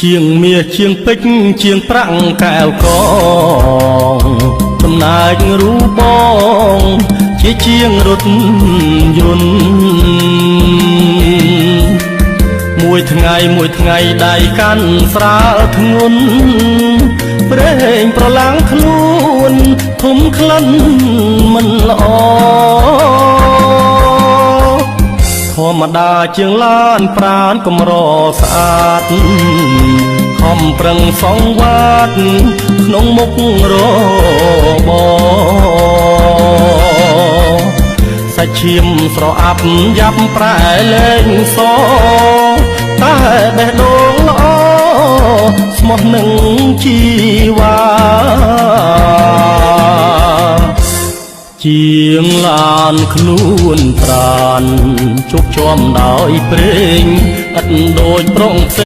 ជាងមាសជាងពេជ្រជាងប្រាក់កែវកងចំណែករូបបងជាជាងរថយន្តមួយថ្ងៃដៃកាន់ស្រាលធ្ងន់ប្រេងប្រឡាំងខ្លួនធំក្លិនមិនល្អធម្មតាជាងឡានប្រានកំរស្អាតខំប្រឹងសងវត្តក្នុងមុខរបសាច់ឈាមស្រអាប់យ៉ាប់ប្រែលែងសតែបេះដូងល្អស្មោះនឹងជីវ៉ាជាងឡានខ្លួនប្រានជោគជាំដោយព្រេងឥតដូចប្រង